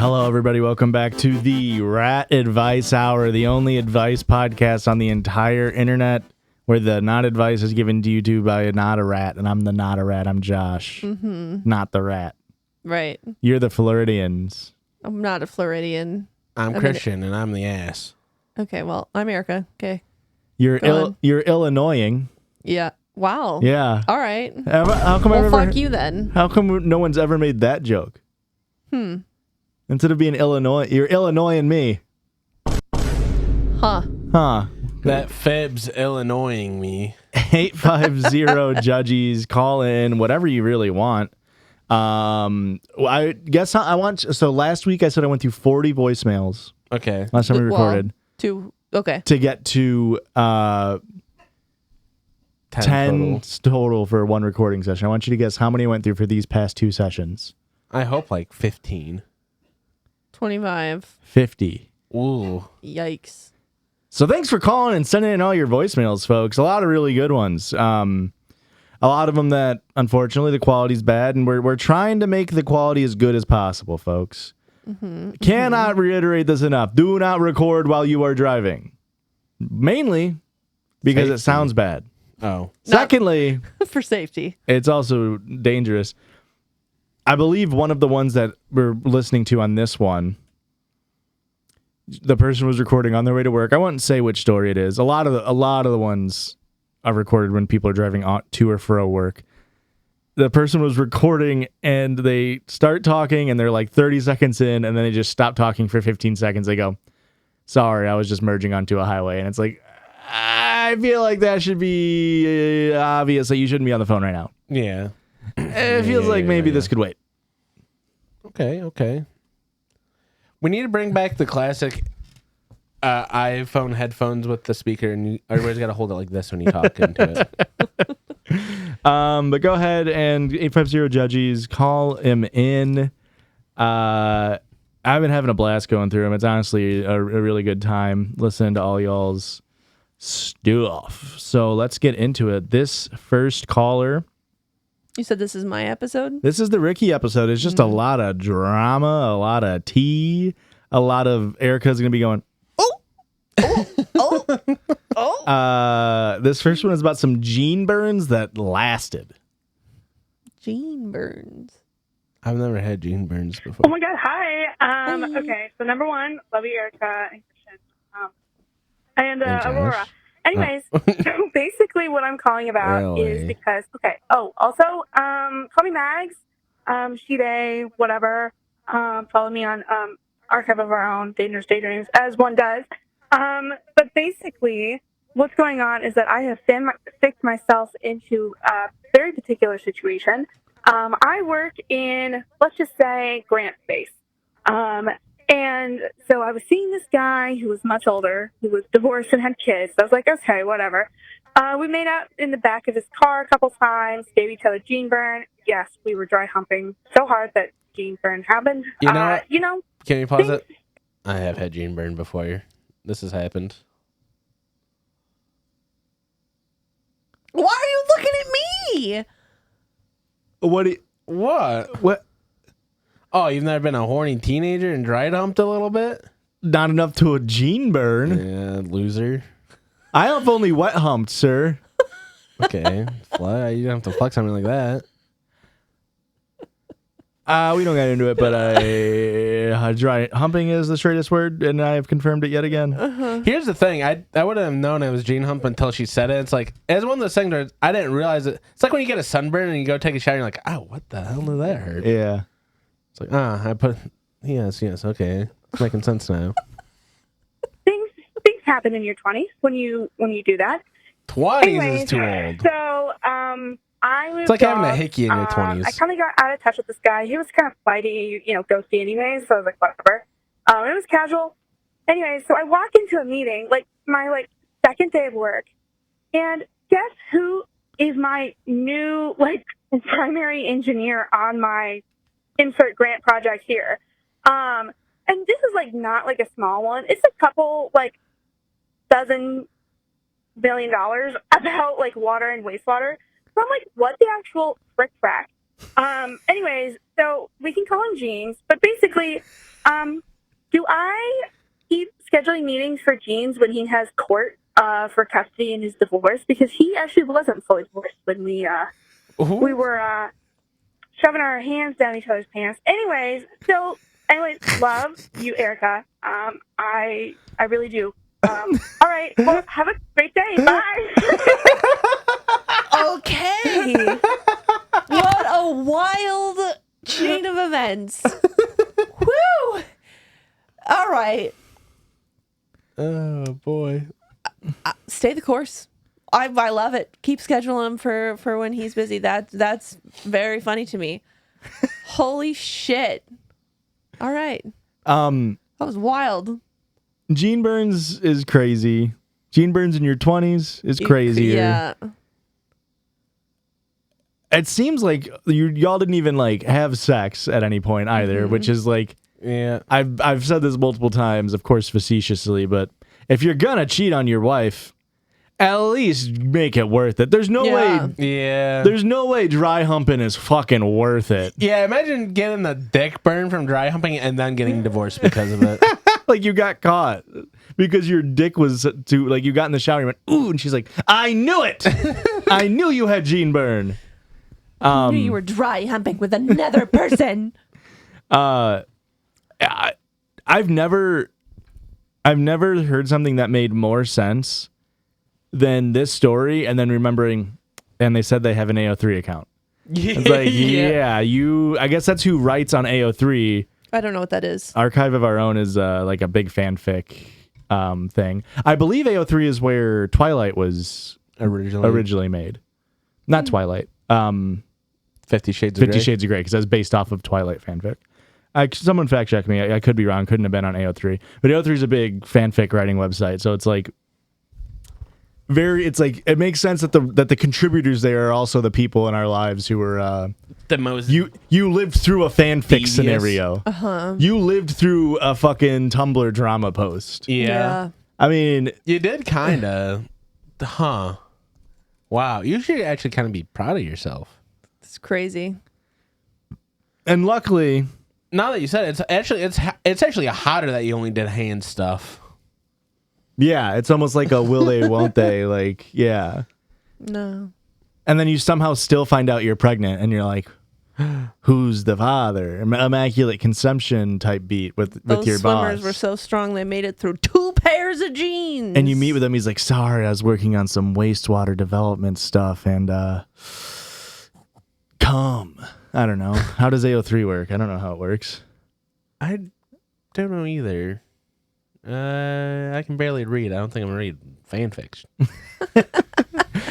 Hello, everybody. Welcome back to the Rat Advice Hour, the only advice podcast on the entire internet where the not advice is given to you by a not a rat, and I'm the not a rat. I'm Josh, not the rat. Right. You're the Floridians. I'm not a Floridian. I'm Christian, and I'm the ass. Okay, well, I'm Erica. Okay. You're Illinoising. Yeah. Wow. Yeah. All right. How come fuck you then. How come no one's ever made that joke? Instead of being Illinois, you're Illinoising me. Huh. That Feb's Illinoising me. 850 judges, call in whatever you really want. I guess I want. So last week I said I went through 40 voicemails. Okay. Last time we recorded. Okay. To get to 10 total for one recording session. I want you to guess how many I went through for these past two sessions. I hope like 15. 25. 50. Ooh. Yikes. So thanks for calling and sending in all your voicemails, folks. A lot of really good ones. A lot of them that, unfortunately, the quality's bad, and we're trying to make the quality as good as possible, folks. Cannot reiterate this enough. Do not record while you are driving. Mainly because it sounds bad. Oh. Secondly, For safety. it's also dangerous. I believe one of the ones that we're listening to on this one, the person was recording on their way to work. I won't say which story it is. A lot of the ones I've recorded when people are driving to or fro work. The person was recording and they start talking and they're like 30 seconds in and then they just stop talking for 15 seconds. They go, "Sorry, I was just merging onto a highway." And it's like, I feel like that should be obvious that you shouldn't be on the phone right now. Yeah. It feels like maybe this could wait. Okay. We need to bring back the classic iPhone headphones with the speaker, and everybody's got to hold it like this when you talk into it. But go ahead and 850 judges, call him in. I've been having a blast going through them. It's honestly a really good time listening to all y'all's stuff. So let's get into it. This first caller. You said this is my episode? This is the Ricky episode. It's just a lot of drama, a lot of tea, a lot of Erica's going to be going, this first one is about some gene burns that lasted. Gene burns. I've never had gene burns before. Oh my God, hi. Okay, so number one, love you, Erica and Christian. And Aurora. Anyways, so basically what I'm calling about is because, also, call me Mags, She-Day, whatever. Follow me on Archive of Our Own, Dangerous Daydreams, as one does. But basically, what's going on is that I have fixed myself into a very particular situation. I work in, let's just say, grant space. And so I was seeing this guy who was much older, who was divorced and had kids. So I was like, okay, whatever. We made out in the back of his car a couple times, gave each other gene burn. Yes, we were dry humping so hard that gene burn happened. You know, can you pause it? I have had gene burn before. This has happened. Why are you looking at me? What? Oh, you've never been a horny teenager and dry humped a little bit? Not enough to a gene burn. Yeah, loser. I have only wet humped, sir. Okay. You don't have to flex on me like that. We don't get into it, but dry humping is the straightest word, and I have confirmed it yet again. Here's the thing. I wouldn't have known it was gene hump until she said it. It's like, it's one of those things where I didn't realize it. It's like when you get a sunburn and you go take a shower and you're like, oh, what the hell did that hurt? Yeah. It's like, yes, okay. It's making sense now. Things happen in your 20s when you do that. 20s is too old. So, I moved It's like having a off. hickey in your 20s. I kind of got out of touch with this guy. He was kind of flighty, ghosty anyways, so I was like, whatever. It was casual. Anyway, so I walk into a meeting, my second day of work, and guess who is my new, primary engineer on my insert grant project here. And this is not a small one. It's a couple dozen $1 billion about water and wastewater. So I'm like, what the actual frick frack Anyways, so we can call him Jeans, but basically, do I keep scheduling meetings for Jeans when he has court for custody in his divorce? Because he actually wasn't fully divorced when we were shoving our hands down each other's pants. Anyways, love you, Erica. I really do. All right. Well, have a great day. Bye. Okay. What a wild chain of events. Woo! All right. Oh boy. Stay the course. I love it. Keep scheduling him for when he's busy. That's very funny to me. Holy shit. All right. That was wild. Gene Burns is crazy. Gene Burns in your 20s is crazier. Yeah. It seems like y'all didn't even like have sex at any point either, which is like, yeah. I've said this multiple times, of course facetiously, but if you're gonna cheat on your wife, at least make it worth it. There's no way. Yeah. There's no way dry humping is fucking worth it. Yeah, imagine getting the dick burn from dry humping and then getting divorced because of it. Like you got caught because your dick was too, like you got in the shower and you went, ooh, and she's like, I knew it. I knew you had gene burn. I knew you were dry humping with another person. I've never heard something that made more sense than this story, and then remembering, and they said they have an AO3 account. It's like, I guess that's who writes on AO3. I don't know what that is. Archive of Our Own is like a big fanfic thing. I believe AO3 is where Twilight was originally made. Not Twilight. 50 Shades of Grey. 50 Shades of Grey, because that's based off of Twilight fanfic. Someone fact check me. I could be wrong. Couldn't have been on AO3. But AO3 is a big fanfic writing website, so it's like it makes sense that the contributors there are also the people in our lives who were the most. You lived through a fanfic devious scenario. You lived through a fucking Tumblr drama post. Yeah. I mean, You did kind of. Huh. Wow. You should actually kind of be proud of yourself. It's crazy. and luckily, Now that you said it, it's actually hotter that you only did hand stuff. yeah, it's almost like a will they, won't they? Like, yeah. No. And then you somehow still find out you're pregnant, and you're like, who's the father? Immaculate conception type beat with Those your boss. swimmers were so strong they made it through 2 pairs of jeans. And you meet with him. He's like, sorry, I was working on some wastewater development stuff, and come. I don't know. How does AO3 work? I don't know how it works. I don't know either. I can barely read. I don't think I'm gonna read fanfics.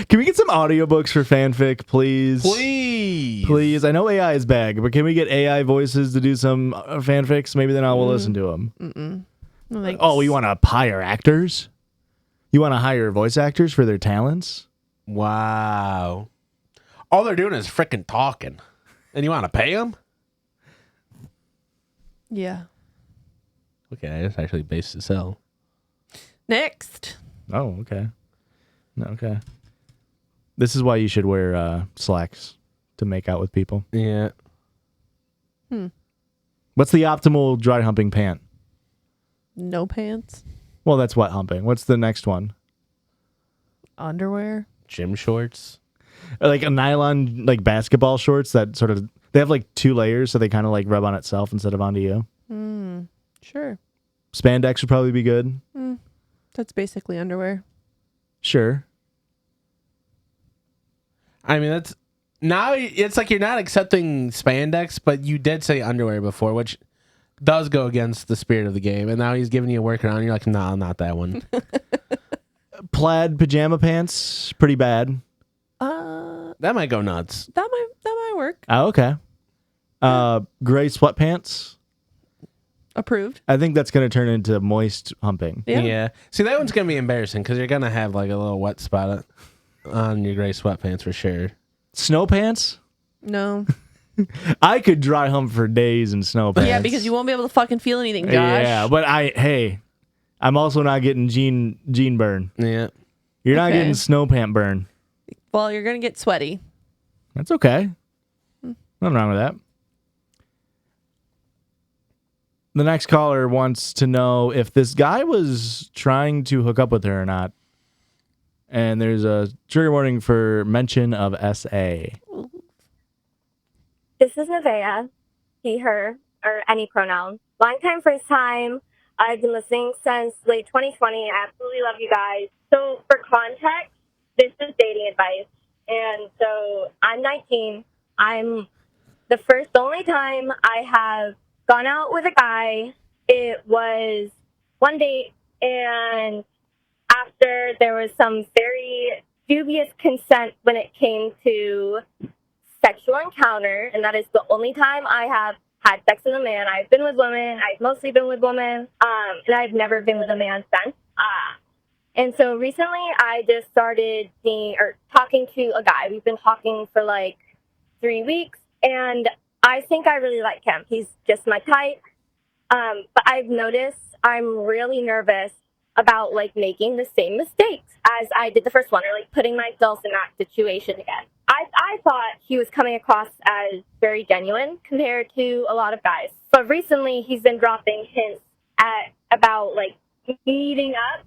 Can we get some audiobooks for fanfic, please? Please. Please. I know AI is bad, but can we get AI voices to do some fanfics? Maybe then I will listen to them. Oh, you want to hire actors? You want to hire voice actors for their talents? Wow. All they're doing is freaking talking. And you want to pay them? Yeah. Okay, that's actually base to sell. Next. Oh, okay. Okay. This is why you should wear slacks to make out with people. Yeah. What's the optimal dry humping pant? No pants. Well, that's wet humping. What's the next one? Underwear. Gym shorts. Like a nylon, like basketball shorts that sort of, they have like 2 layers, so they kind of like rub on itself instead of onto you. Sure. Spandex would probably be good. That's basically underwear. Sure. I mean, that's now it's like you're not accepting spandex, but you did say underwear before, which does go against the spirit of the game. And now he's giving you a workaround. You're like, nah, not that one. Plaid pajama pants, pretty bad. That might go nuts. That might work. Oh, okay. Gray sweatpants. Approved. I think that's going to turn into moist humping. Yeah. See, that one's gonna be embarrassing because you're gonna have like a little wet spot on your gray sweatpants for sure. Snow pants? No. I could dry hump for days in snow pants. Yeah, because you won't be able to fucking feel anything, Josh. Yeah, but I'm also not getting jean burn. Yeah. You're not Okay. getting snow pant burn. Well, you're gonna get sweaty. That's okay. Nothing wrong with that. The next caller wants to know if this guy was trying to hook up with her or not. And there's a trigger warning for mention of SA. This is Nevaeh, he, her, or any pronoun. Long time, first time. I've been listening since late 2020. I absolutely love you guys. So for context, this is dating advice. And so I'm 19. I'm the only time I have gone out with a guy. It was one date, and after there was some very dubious consent when it came to sexual encounter, and that is the only time I have had sex with a man. I've been with women. I've mostly been with women, and I've never been with a man since. And so recently I just started talking to a guy. We've been talking for like 3 weeks, and I think I really like him. He's just my type. But I've noticed I'm really nervous about like making the same mistakes as I did the first one, or like putting myself in that situation again. I thought he was coming across as very genuine compared to a lot of guys. But recently he's been dropping hints about like meeting up.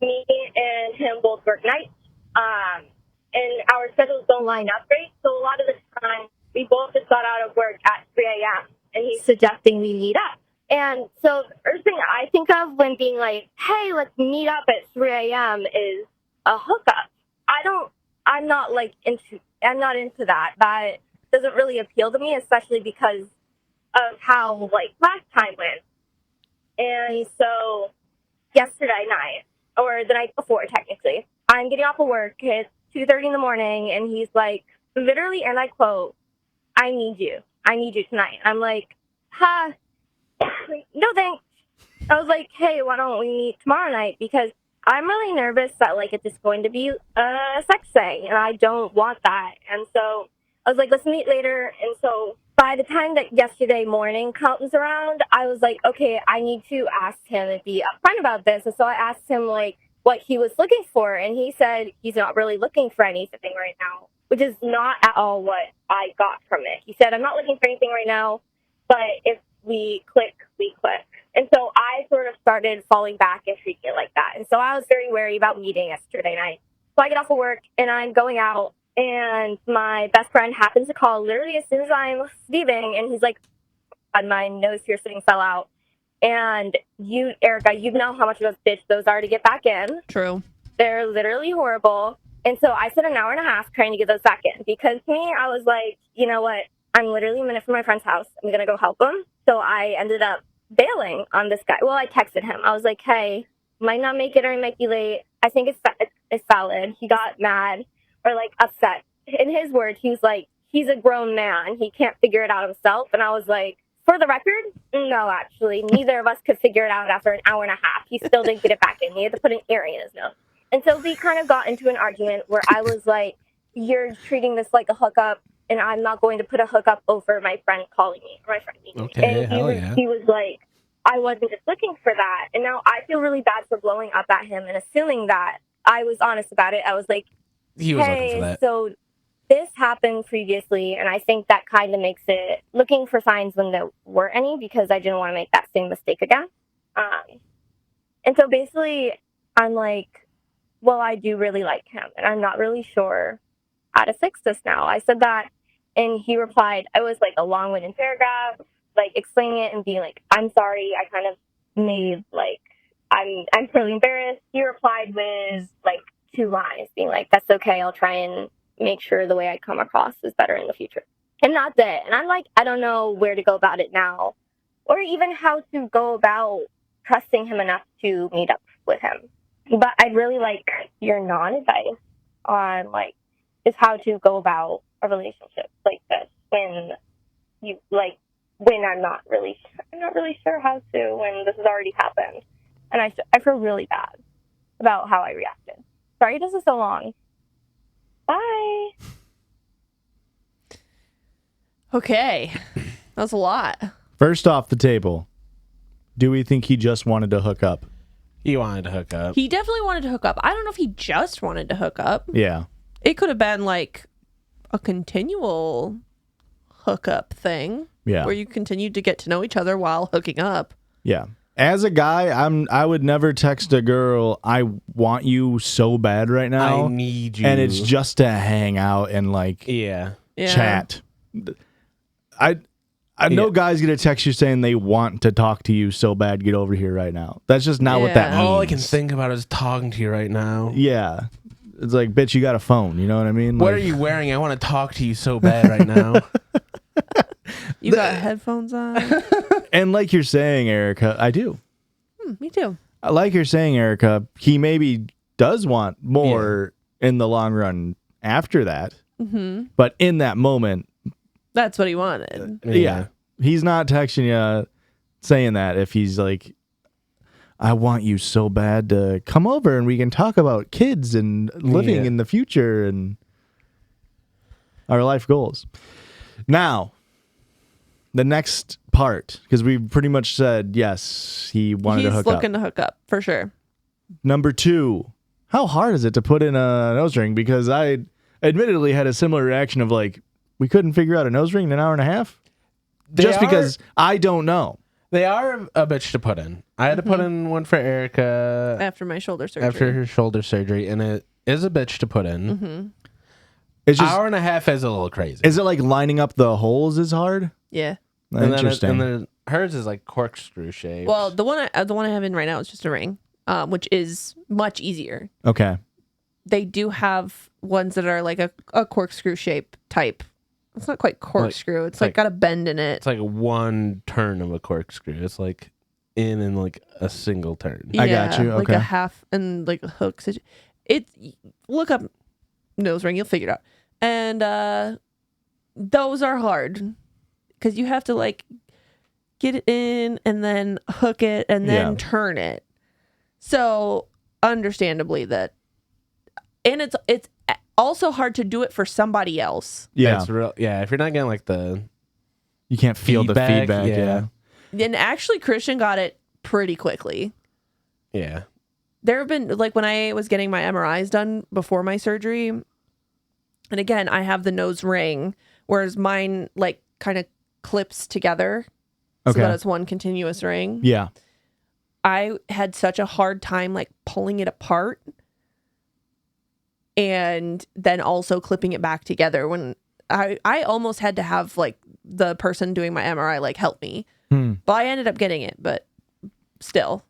Me and him both work nights. And our schedules don't line up great. So a lot of the time we both just got out of work at 3 a.m. and he's suggesting we meet up. And so the first thing I think of when being like, hey, let's meet up at 3 a.m. is a hookup. I'm not into that. That doesn't really appeal to me, especially because of how like last time went. And so yesterday night, or the night before technically, I'm getting off of work. It's 2:30 in the morning, and he's like, literally, and I quote, I need you tonight. I'm like, no thanks. I was like, hey, why don't we meet tomorrow night? Because I'm really nervous that like it's just going to be a sex thing, and I don't want that. And so I was like, let's meet later. And so by the time that yesterday morning comes around, I was like, okay, I need to ask him and be upfront about this. And so I asked him like what he was looking for, and he said he's not really looking for anything right now, which is not at all what I got from it. He said, I'm not looking for anything right now, but if we click, we click. And so I sort of started falling back and treating it like that. And so I was very wary about meeting yesterday night. So I get off of work and I'm going out, and my best friend happens to call literally as soon as I'm leaving, and he's like, my nose piercing fell out. And you, Erica, you know how much of a bitch those are to get back in. True. They're literally horrible. And so I spent an hour and a half trying to get those back in, because to me, I was like, you know what? I'm literally a minute from my friend's house. I'm going to go help him. So I ended up bailing on this guy. Well, I texted him. I was like, hey, might not make it or might be late. I think it's valid. He got mad or like upset. In his words, he was like, he's a grown man. He can't figure it out himself. And I was like, for the record, no, actually, neither of us could figure it out after an hour and a half. He still didn't get it back in. He had to put an earring in his nose. And so we kind of got into an argument where I was like, you're treating this like a hookup, and I'm not going to put a hookup over my friend calling me, or my friend meeting me. Okay, And he was like, I wasn't just looking for that. And now I feel really bad for blowing up at him and assuming that I was honest about it. I was like, he was looking for that. So this happened previously, and I think that kind of makes it looking for signs when there were any, because I didn't want to make that same mistake again. And so basically, I'm like, well, I do really like him, and I'm not really sure how to fix this now. I said that, and he replied, I was like a long-winded paragraph, like explaining it and being like, I'm sorry, I kind of made like, I'm really embarrassed. He replied with like 2 lines, being like, that's okay, I'll try and make sure the way I come across is better in the future. And that's it. And I'm like, I don't know where to go about it now, or even how to go about trusting him enough to meet up with him. But I'd really like your non-advice on like, is how to go about a relationship like this when you like, when I'm not really sure how to, when this has already happened. And I feel really bad about how I reacted. Sorry this is so long. Bye. Okay. That was a lot. First off the table, do we think he just wanted to hook up? He wanted to hook up. He definitely wanted to hook up. I don't know if he just wanted to hook up. Yeah. It could have been like a continual hookup thing. Yeah. Where you continue to get to know each other while hooking up. Yeah. As a guy, I would never text a girl, I want you so bad right now. I need you. And it's just to hang out and like Yeah. chat. I know guys gonna text you saying they want to talk to you so bad, get over here right now. That's just not what that Yeah. means. All I can think about is talking to you right now. Yeah. It's like, bitch, you got a phone. You know what I mean? What Like, are you wearing? I want to talk to you so bad right now. You got headphones on? and like you're saying, Erica, I do. Me too. Like you're saying, Erica, he maybe does want more in the long run after that. Mm-hmm. But in that moment, That's what he wanted. yeah, he's not texting you saying that if he's like, I want you so bad to come over and we can talk about kids and living in the future and our life goals. Now, the next part, because we pretty much said, yes, he wanted to He's hook up. looking to hook up, for sure. Number 2, how hard is it to put in a nose ring? Because I admittedly had a similar reaction of like, we couldn't figure out a nose ring in an hour and a half? Because I don't know. They are a bitch to put in. I had to put in one for Erica After my shoulder surgery. after her shoulder surgery, and it is a bitch to put in. Mm-hmm. It's just, Hour and a half is a little crazy. is it like lining up the holes is hard? Yeah. Interesting. And then hers is like corkscrew shaped. Well, the one I have in right now is just a ring, which is much easier. Okay. They do have ones that are like a corkscrew shape type. It's not quite corkscrew. It's like got a bend in it. it's like one turn of a corkscrew. It's like in like a single turn. I got you. Like Okay. a half and like a hook. Look up nose ring. You'll figure it out. And those are hard because you have to like get it in and then hook it and then turn it. So understandably and it's also hard to do it for somebody else. Yeah. It's real. Yeah, if you're not getting like the You can't feel the feedback. Yeah. And actually Christian got it pretty quickly. yeah. There have been, like when I was getting my MRIs done before my surgery, and again, I have the nose ring, whereas mine like kind of clips together so that it's one continuous ring. Yeah. I had such a hard time like pulling it apart and then also clipping it back together when I almost had to have like the person doing my MRI like help me. But I ended up getting it, but still.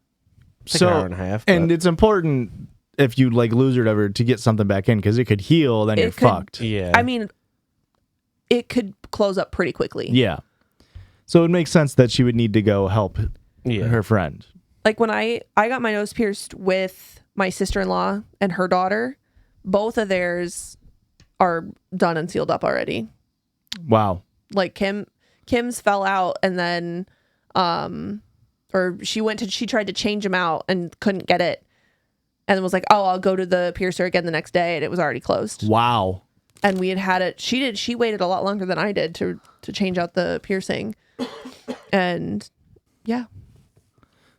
It's like an hour and a half. And but- it's important if you like lose or whatever to get something back in because it could heal, then you're fucked. yeah. I mean, it could close up pretty quickly. Yeah. So it makes sense that she would need to go help her friend. Like when I got my nose pierced with my sister-in-law and her daughter, both of theirs are done and sealed up already. Wow. Like Kim's fell out and then or she tried to change them out and couldn't get it and was like, oh, I'll go to the piercer again the next day, and it was already closed. Wow. And we had it. She waited a lot longer than I did to change out the piercing. And yeah.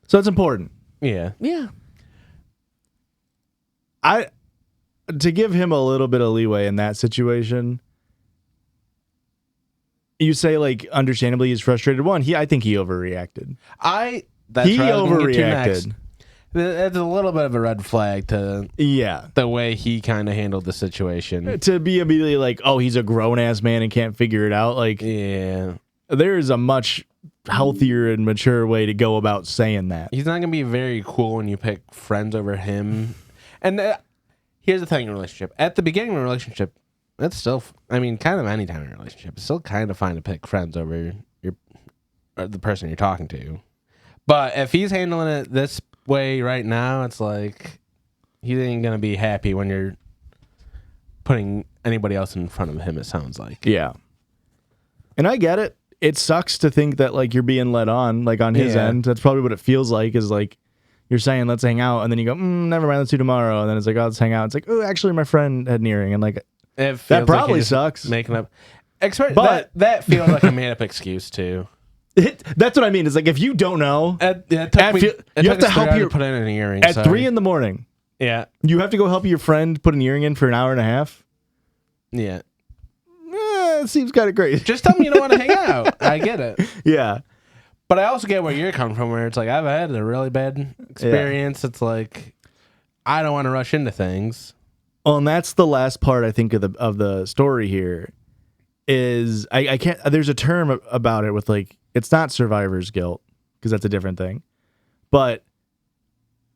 So it's important. yeah. Yeah. To give him a little bit of leeway in that situation, you say like understandably he's frustrated. One, I think he overreacted. That's He what I was gonna get to overreacted. next. It's a little bit of a red flag to the way he kind of handled the situation. To be immediately like, oh, he's a grown ass man and can't figure it out. Like, Yeah. there is a much healthier and mature way to go about saying that. He's not going to be very cool when you pick friends over him. And here's the thing in a relationship. At the beginning of a relationship, that's still, I mean, kind of any time in a relationship, it's still kind of fine to pick friends over the person you're talking to. But if he's handling it this way right now, it's like he ain't going to be happy when you're putting anybody else in front of him, it sounds like. Yeah. And I get it. It sucks to think that like you're being led on, like on his end. That's probably what it feels like, is like you're saying, let's hang out. And then you go, never mind, let's do tomorrow. And then it's like, oh, let's hang out. It's like, oh, actually my friend had an earring. And like, That probably you're sucks. Making up. But- that feels like a made up excuse too. that's what I mean. It's like, if you don't know, You you have to help your put in an earring at 3 a.m, Yeah. you have to go help your friend put an earring in for an hour and a half. Yeah. it seems kind of crazy. Just tell me you don't want to hang out. I get it. Yeah. But I also get where you're coming from, where it's like, I've had a really bad experience. It's like, I don't want to rush into things. Well, and that's the last part, I think, of the story here is I can't, there's a term about it with like, it's not survivor's guilt because that's a different thing, but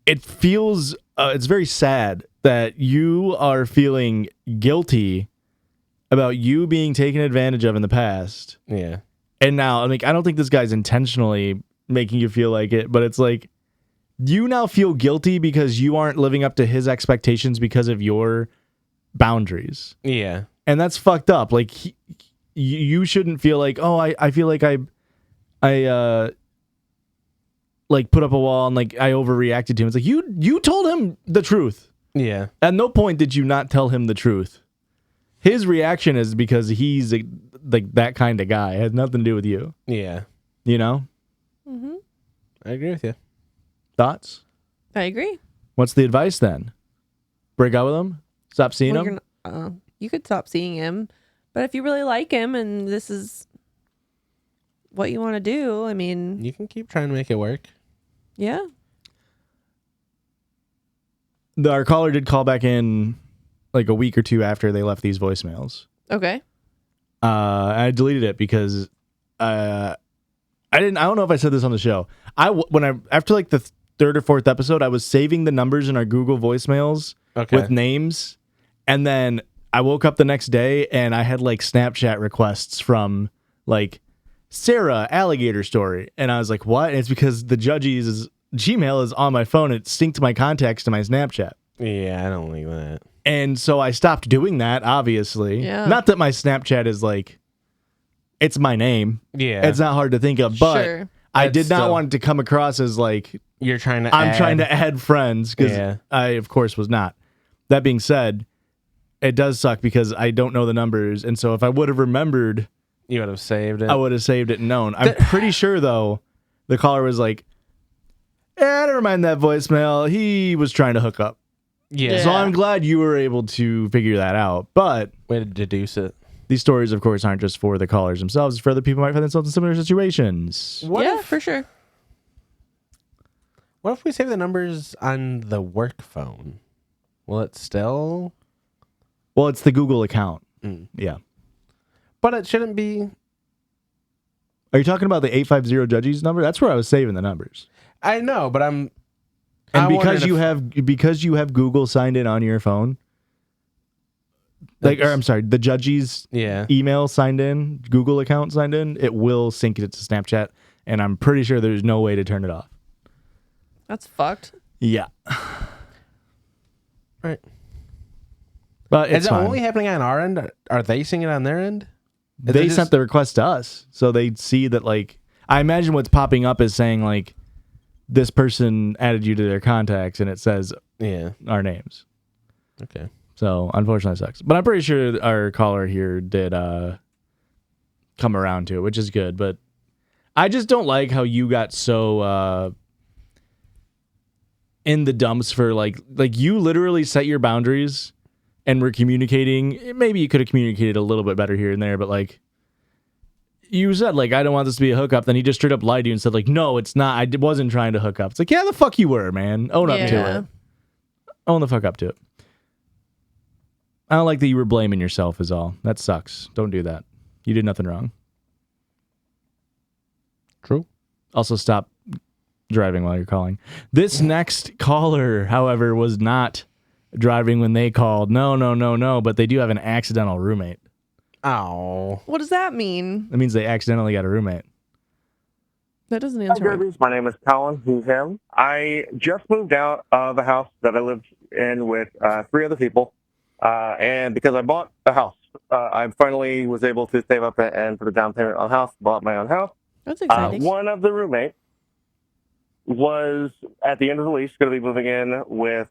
it feels, it's very sad that you are feeling guilty about you being taken advantage of in the past. Yeah. And now, I don't think this guy's intentionally making you feel like it, but it's like you now feel guilty because you aren't living up to his expectations because of your boundaries. Yeah. And that's fucked up. Like, you shouldn't feel like, oh, I feel like I like put up a wall and like I overreacted to him. It's like you told him the truth. Yeah. At no point did you not tell him the truth. His reaction is because he's like that kind of guy. It has nothing to do with you. Yeah. You know? Mm-hmm. I agree with you. Thoughts? I agree. What's the advice then? Break up with him? Stop seeing him? You could stop seeing him, but if you really like him and this is what you want to do, I mean, You can keep trying to make it work. yeah. Our caller did call back in like a week or two after they left these voicemails. Okay. I deleted it because I don't know if I said this on the show. After like the third or fourth episode, I was saving the numbers in our Google voicemails with names, and then I woke up the next day and I had like Snapchat requests from like Sarah Alligator Story, and I was like, what? And it's because the judge's Gmail is on my phone. It synced my contacts to my Snapchat. Yeah, I don't like that. And so I stopped doing that, obviously. Yeah. Not that my Snapchat is like, it's my name. Yeah. It's not hard to think of, but Sure. I It's did not still- want it to come across as like, You're trying to I'm trying to add friends, because Yeah. I, of course, was not. That being said, it does suck because I don't know the numbers. And so if I would have remembered, You would have saved it. I would have saved it and known. I'm pretty sure, though, the caller was like, never mind that voicemail. He was trying to hook up. Yeah. So I'm glad you were able to figure that out. But Way to deduce it. these stories, of course, aren't just for the callers themselves. It's for other people who might find themselves in similar situations. What For sure. What if we save the numbers on the work phone? Will it still? Well, it's the Google account. Mm. Yeah. But it shouldn't be. Are you talking about the 850 judges number? That's where I was saving the numbers. I know, but I'm. And I because wondered you have Google signed in on your phone, like, or I'm sorry, the judges Yeah. email signed in, Google account signed in, it will sync it to Snapchat, and I'm pretty sure there's no way to turn it off. That's fucked. Yeah. Right. But it's Is it fine. only happening on our end? Are they seeing it on their end? Is They it just- sent the request to us, so they see that, like, I imagine what's popping up is saying, like, this person added you to their contacts, and it says Yeah. our names. Okay. So unfortunately, it sucks. But I'm pretty sure our caller here did come around to it, which is good. But I just don't like how you got so in the dumps for like you literally set your boundaries and were communicating. Maybe you could have communicated a little bit better here and there, but like you said, like, I don't want this to be a hookup. Then he just straight up lied to you and said, like, no, it's not. I wasn't trying to hook up. It's like, yeah, the fuck you were, man. Own up to Yeah. it. Own the fuck up to it. I don't like that you were blaming yourself is all. That sucks. Don't do that. You did nothing wrong. True. Also, stop driving while you're calling. This next caller, however, was not driving when they called. No. But they do have an accidental roommate. Oh. What does that mean? That means they accidentally got a roommate. That doesn't Hi, answer right. Derbies. My name is Colin, who's him. I just moved out of a house that I lived in with 3 other people. And because I bought a house, I finally was able to save up and put a down payment on a house, bought my own house. That's exciting. One of the roommates was, at the end of the lease, going to be moving in with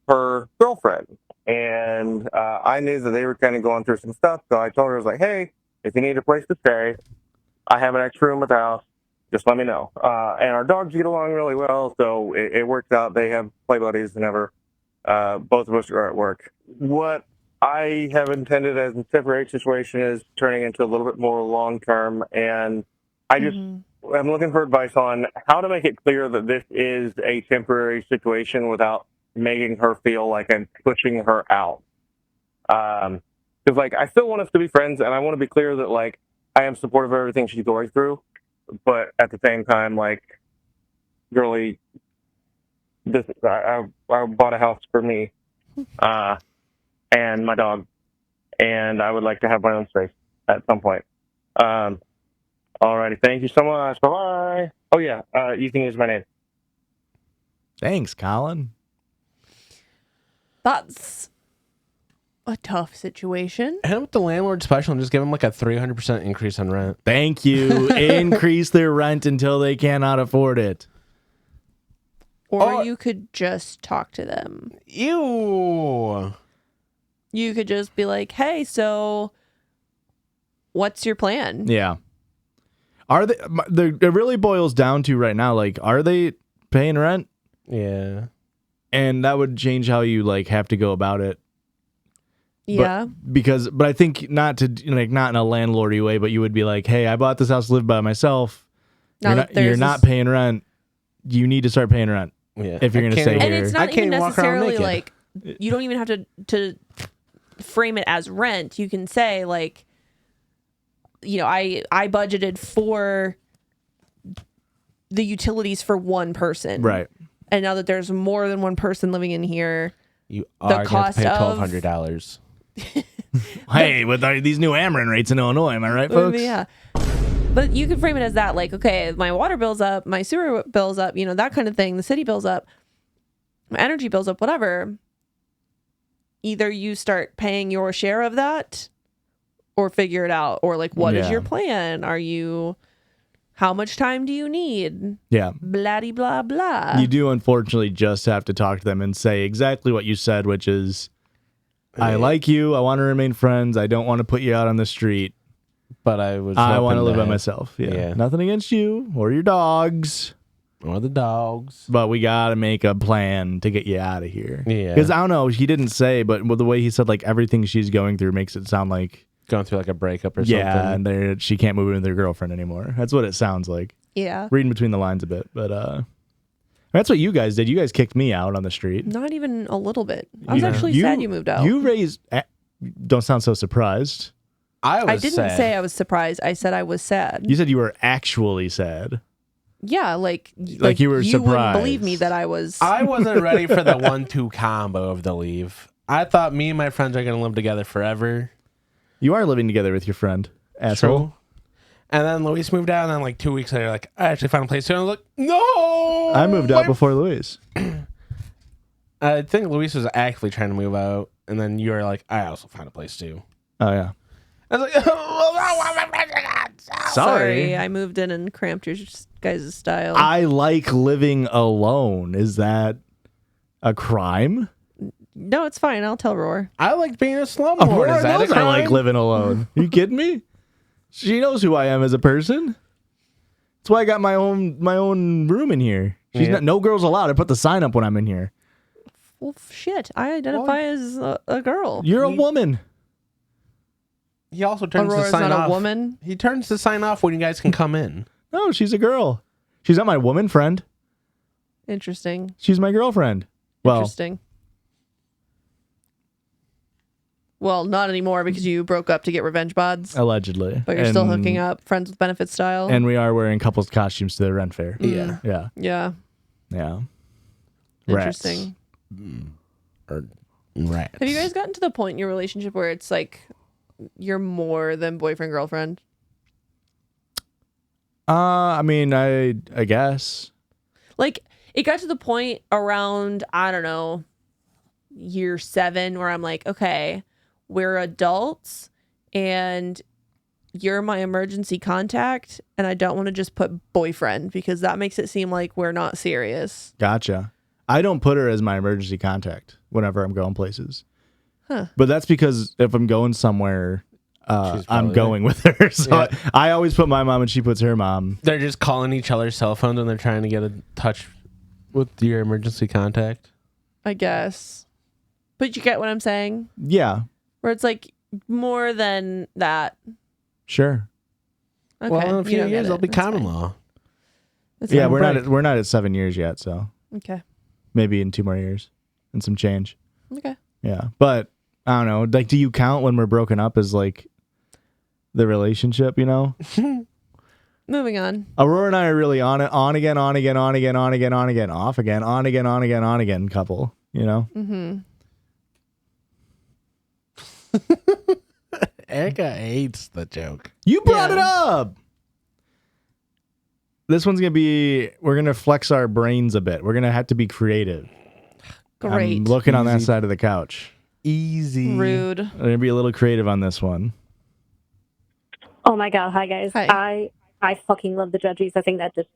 her girlfriend. And I knew that they were kind of going through some stuff, so I told her, I was like, hey, if you need a place to stay, I have an extra room at the house. Just let me know. And our dogs get along really well, so it worked out. They have play buddies whenever both of us are at work. What I have intended as a temporary situation is turning into a little bit more long term, and I just I'm looking for advice on how to make it clear that this is a temporary situation without making her feel like I'm pushing her out. Because like I still want us to be friends, and I want to be clear that like I am supportive of everything she's going through, but at the same time, like, girly, I bought a house for me, and my dog, and I would like to have my own space at some point. Alrighty, thank you so much. Bye bye. Oh yeah, you can use my name. Thanks, Colin. That's a tough situation. Hit him with the landlord special and just give him like a 300% increase on rent. Thank you. Increase their rent until they cannot afford it. Or you could just talk to them. Ew. You could just be like, hey, so what's your plan? Yeah. Are they? It really boils down to right now, like, are they paying rent? Yeah. And that would change how you like have to go about it. Yeah. But I think not in a landlordy way, but you would be like, hey, I bought this house to live by myself. You're not paying rent. You need to start paying rent. Yeah. If you're going to stay here. And it's not even necessarily like, you don't even have to frame it as rent. You can say like, you know, I budgeted for the utilities for one person. Right. And now that there's more than one person living in here, you are going to pay $1,200. Hey, with these new Ameren rates in Illinois, am I right, folks? Yeah. But you could frame it as that, like, okay, my water bill's up, my sewer bill's up, you know, that kind of thing. The city bill's up, my energy bill's up, whatever. Either you start paying your share of that or figure it out. Or like, what is your plan? How much time do you need? Yeah. Blah, blah, blah. You do, unfortunately, just have to talk to them and say exactly what you said, which is, I like you. I want to remain friends. I don't want to put you out on the street. But I want to live by myself. Yeah. Nothing against you or your dogs. Or the dogs. But we got to make a plan to get you out of here. Yeah. Because I don't know, he didn't say, but the way he said, like, everything she's going through makes it sound like going through like a breakup or something. Yeah, and she can't move in with her girlfriend anymore. That's what it sounds like. Yeah. Reading between the lines a bit. But that's what you guys did. You guys kicked me out on the street. Not even a little bit. I was actually sad you moved out. Don't sound so surprised. I didn't say I was surprised. I said I was sad. You said you were actually sad. Yeah, like you were surprised. You wouldn't believe me that I was. I wasn't ready for the 1-2 combo of the leave. I thought me and my friends are going to live together forever. You are living together with your friend, asshole. True. And then Luis moved out, and then like 2 weeks later, like, I actually found a place too. And I was like, no! I moved out before Luis. I think Luis was actively trying to move out, and then you were like, I also found a place too. Oh, yeah. I was like, sorry, I moved in and cramped your guys' style. I like living alone. Is that a crime? No, it's fine. I'll tell Roar. I like being a slumlord. Roar knows I like living alone. You kidding me? She knows who I am as a person. That's why I got my own room in here. No girls allowed. I put the sign up when I'm in here. Well, shit. I identify as a girl. You're a woman. He also turns Aurora's the sign not off. A woman. He turns the sign off when you guys can come in. No, she's a girl. She's not my woman friend. Interesting. She's my girlfriend. Well, interesting. Well, not anymore because you broke up to get revenge bods. Allegedly. But you're still hooking up, friends with benefits style. And we are wearing couples costumes to the rent fair. Yeah. Yeah. Yeah. Yeah. Interesting. Or rats. Have you guys gotten to the point in your relationship where it's like you're more than boyfriend, girlfriend? I mean, I guess. Like, it got to the point around, I don't know, year 7 where I'm like, okay, we're adults and you're my emergency contact and I don't want to just put boyfriend because that makes it seem like we're not serious. Gotcha. I don't put her as my emergency contact whenever I'm going places. Huh. But that's because if I'm going somewhere, I'm going with her. So I always put my mom and she puts her mom. They're just calling each other's cell phones when they're trying to get in touch with your emergency contact. I guess. But you get what I'm saying? Yeah. where it's like more than that. Sure. Okay. Well, in a you few don't get years, it. it'll be That's common fine. law. That's Yeah, fine. we're not at 7 years yet, so Okay. maybe in 2 more years and some change. Okay. Yeah, but I don't know. Like, do you count when we're broken up as like the relationship? You know, Moving on. Aurora and I are really on again, on again, on again, on again, on again, off again, on again, on again, on again couple. You know. Mm-hmm. Erica hates the joke. You brought it Yeah. up. This one's we're gonna flex our brains a bit. We're gonna have to be creative. Great. I'm looking on that Easy. side of the couch. Easy. Rude. I'm gonna be a little creative on this one. Oh my god, hi guys. Hi. I fucking love the Judgies. I think that just,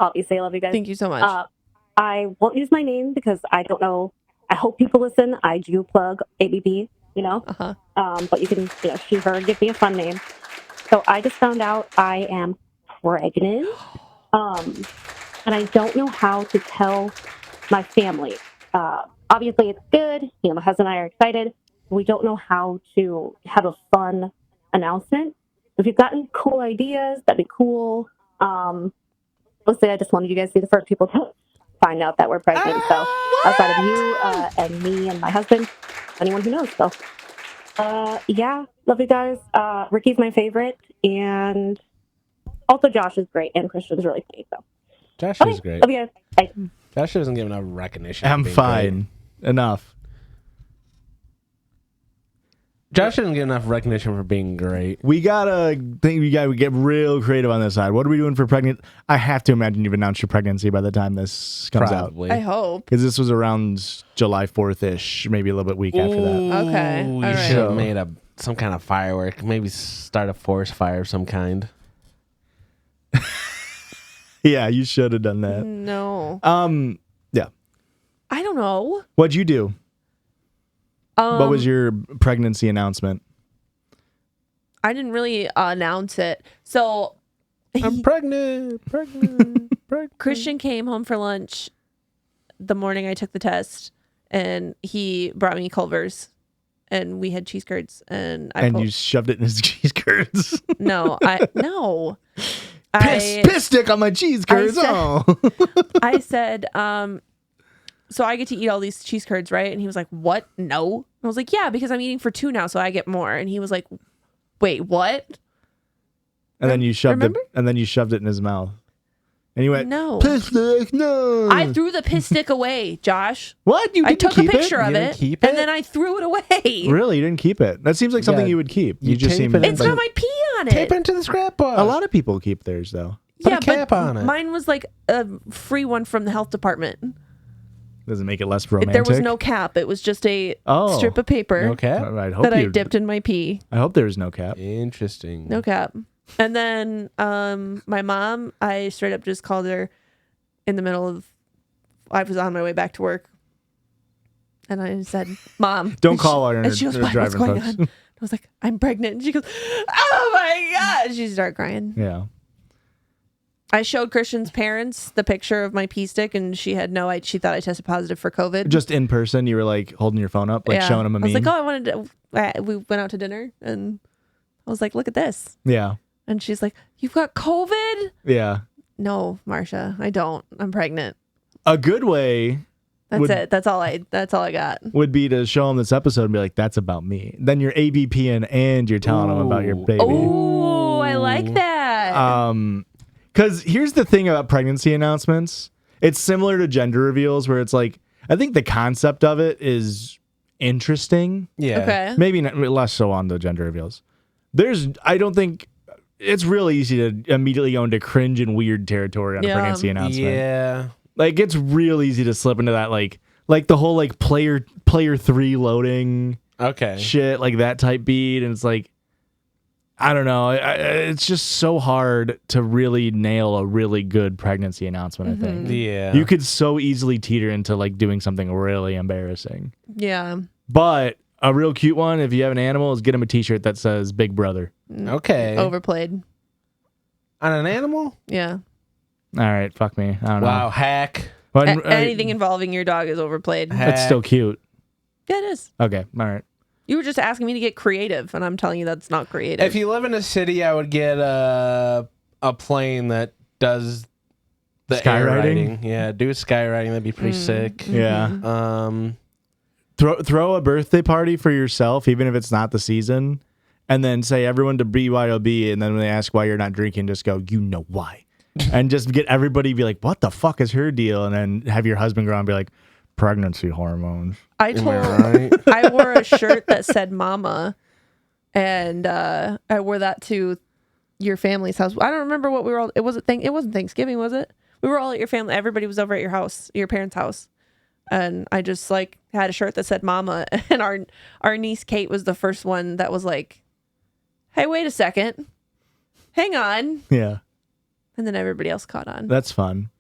obviously I love you guys. Thank you so much. I won't use my name because I don't know. I hope people listen. I do plug ABB, Uh-huh. but you can, she, her, give me a fun name. So I just found out I am pregnant. And I don't know how to tell my family. Obviously it's good. My husband and I are excited. We don't know how to have a fun announcement. If you've gotten cool ideas, that'd be cool. Mostly I just wanted you guys to be the first people to find out that we're pregnant. So outside of you and me and my husband, anyone who knows. So yeah, love you guys. Ricky's my favorite, and also Josh is great, and Christian's really funny. So Josh is great. love you guys. Bye. Josh doesn't give enough recognition. for I'm being fine. Enough. great. Josh doesn't get enough recognition for being great. We gotta get real creative on this side. What are we doing for pregnant? I have to imagine you've announced your pregnancy by the time this comes Probably. I hope. because this was around July 4th ish, maybe a little bit week after that. Okay. Ooh, All you right. should have So- made some kind of firework. Maybe start a forest fire of some kind. Yeah, you should have done that. No. Yeah. I don't know. What'd you do? What was Um, your pregnancy announcement? I didn't really announce it. So I'm pregnant. Pregnant. Christian came home for lunch the morning I took the test, and he brought me Culver's, and we had cheese curds, and And you shoved it in his cheese curds. no. Piss stick on my cheese curds. said- Oh. I said, so I get to eat all these cheese curds, right? And he was like, what? No. And I was like, yeah, because I'm eating for 2 now, so I get more. And he was like, wait, what? And then you shoved Remember? it. And then you shoved it in his mouth. And you went, No. piss stick, no. I threw the piss stick away, Josh. What? You I didn't took a keep picture it? of You didn't it, keep and it? then I threw it away. Really? You didn't keep it? That seems like something Yeah, you would keep. you You just tape seem it It's in got my pee on Tape it. it into the scrapbook. a lot of people keep theirs though. Put a cap on it. Mine was like a free one from the health department. Doesn't make it less romantic. There was no cap. It was just a Oh. strip of paper Okay. I hope that I you- dipped in my pee. I hope there was no cap. Interesting. No cap. And then my mom, I straight up just called her in the middle of, I was on my way back to work. And I said, Mom. Don't call her. And she goes, "What? What's going on?" I was like, I'm pregnant. And she goes, oh my God. She started crying. Yeah. I showed Christian's parents the picture of my pee stick, and she had she thought I tested positive for COVID. Just in person, you were like holding your phone up, like showing them a meme. I was like, oh, I wanted to, we went out to dinner, and I was like, look at this. Yeah. And she's like, you've got COVID? Yeah. No, Marsha, I don't. I'm pregnant. A good way That's it. That's all I got. would be to show them this episode and be like, that's about me. Then you're ABPing and you're telling them about your baby. Oh, I like that. Because here's the thing about pregnancy announcements. It's similar to gender reveals where it's like, I think the concept of it is interesting. Yeah. Okay. Maybe not, less so on the gender reveals. I don't think it's really easy to immediately go into cringe and weird territory on a Yeah. pregnancy announcement. Yeah. Like it's real easy to slip into that like the whole like player 3 loading Okay. shit, like that type beat, and it's like I don't know. It's just so hard to really nail a really good pregnancy announcement. I think Yeah. you could so easily teeter into like doing something really embarrassing. Yeah. But a real cute one, if you have an animal, is get him a T-shirt that says "Big Brother." Okay. Overplayed. On an animal? Yeah. All right, fuck me. I don't Wow. know. Hack. But, Anything involving your dog is overplayed. Heck. That's still cute. Yeah, it is. Okay, all right. You were just asking me to get creative, and I'm telling you that's not creative. If you live in a city, I would get a plane that does the air riding. Yeah, do skywriting. That'd be pretty sick. Yeah. Throw a birthday party for yourself, even if it's not the season, and then say everyone to BYOB, and then when they ask why you're not drinking, just go, you know why. And just get everybody be like, what the fuck is her deal? And then have your husband go on and be like, pregnancy hormones. I wore a shirt that said mama, and I wore that to your family's house. I don't remember what we were all, it wasn't Thanksgiving, was it? We were all at your family. Everybody was over at your house, your parents' house. And I just like had a shirt that said mama, and our niece Kate was the first one that was like, hey, wait a second. Hang on. Yeah. And then everybody else caught on. That's fun.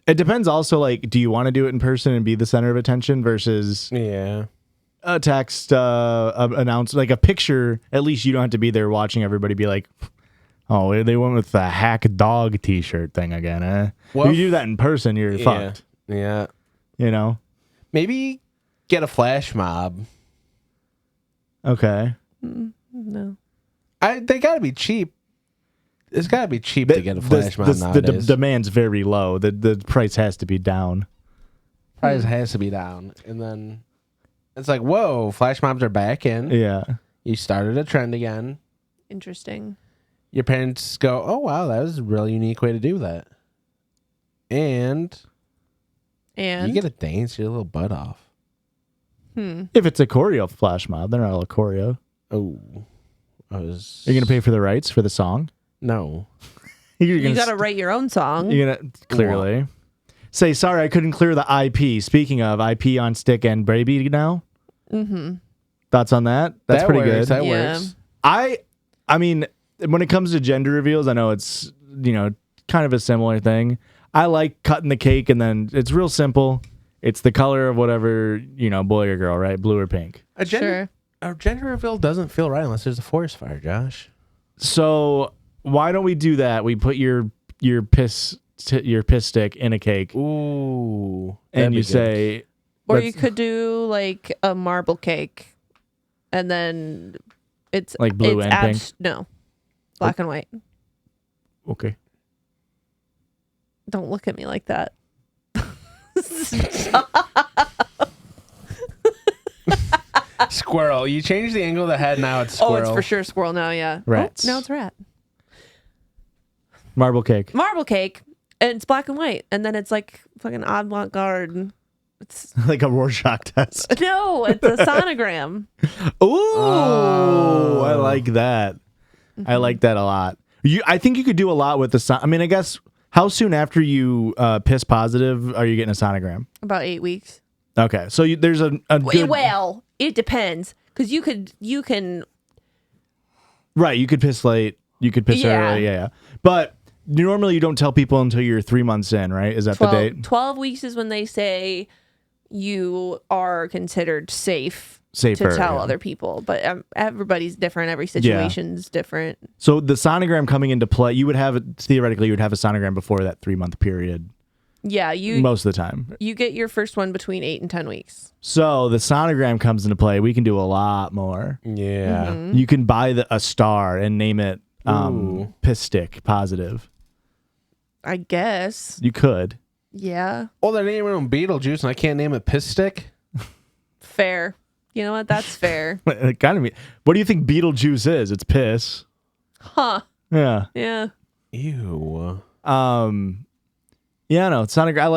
It depends also, like, do you want to do it in person and be the center of attention versus a text announce, like a picture. At least you don't have to be there watching everybody be like, oh, they went with the hack dog t-shirt thing again, eh? Well, if you do that in person, you're fucked. Yeah. You know? Maybe get a flash mob. Okay. No. They gotta be cheap. It's gotta be cheap to get a flash mob nowadays. The demand's very low. The price has to be down. Price has to be down. And then it's like, whoa, flash mobs are back in. Yeah. You started a trend again. Interesting. Your parents go, oh, wow, that was a really unique way to do that. And you get to dance your little butt off. If it's a choreo flash mob, they're not all choreo. Oh. Are you going to pay for the rights for the song? No. You got to write your own song. You're gonna clearly say, sorry, I couldn't clear the IP. Speaking of IP on stick and baby now. Mm-hmm. Thoughts on that? That's pretty good. That works. I mean, when it comes to gender reveals, I know it's, kind of a similar thing. I like cutting the cake, and then it's real simple. It's the color of whatever, boy or girl, right? Blue or pink. A gender reveal doesn't feel right unless there's a forest fire, Josh. So why don't we do that? We put your piss stick in a cake. Ooh. And you say... Or you could do like a marble cake, and then it's... Like blue and pink? No. Black and white. Okay. Don't look at me like that. Squirrel. You changed the angle of the head, now it's squirrel. Oh, it's for sure squirrel now, yeah. Rats. Oh, now it's rat. Marble cake. Marble cake, and it's black and white, and then it's like fucking avant-garde. It's like a Rorschach test. No, it's a sonogram. Ooh, I like that. Mm-hmm. I like that a lot. I think you could do a lot with the son. I mean, I guess, how soon after you piss positive are you getting a sonogram? About 8 weeks. Okay, so there's a good... Well, it depends, because you can... Right, you could piss late, you could piss early, yeah. But normally you don't tell people until you're 3 months in, right? Is that the date? 12 weeks is when they say you are considered safer to tell other people, but everybody's different. Every situation's different. So the sonogram coming into play, theoretically you would have a sonogram before that 3 month period. Yeah, most of the time. You get your first one between 8 and 10 weeks. So the sonogram comes into play. We can do a lot more. Yeah. Mm-hmm. You can buy a star and name it piss stick positive. I guess. You could. Yeah. Oh, they're naming them Beetlejuice and I can't name it Piss Stick? Fair. You know what? That's fair. What do you think Beetlejuice is? It's piss. Huh. Yeah. Yeah. Ew. Yeah, no, sonogram. I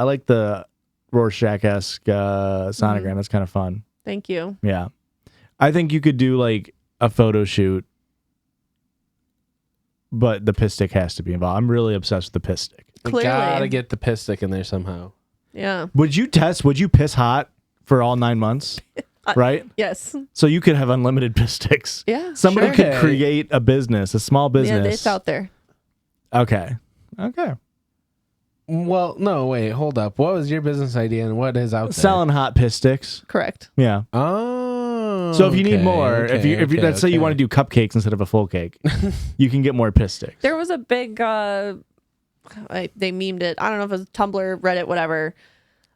like the Rorschach-esque sonogram. That's kind of fun. Thank you. Yeah. I think you could do like a photo shoot, but the piss stick has to be involved. I'm really obsessed with the piss stick. Clearly. Gotta get the piss stick in there somehow. Yeah. Would you piss hot for all 9 months? Right? Yes. So you could have unlimited piss sticks. Yeah. Somebody could create a business, a small business. Yeah, it's out there. Okay. Well, no, wait, hold up. What was your business idea and what is out there? Selling hot piss sticks. Correct. Yeah. Oh. So if you need more, if you let's say you want to do cupcakes instead of a full cake, you can get more piss sticks. There was a big they memed it. I don't know if it was Tumblr, Reddit, whatever.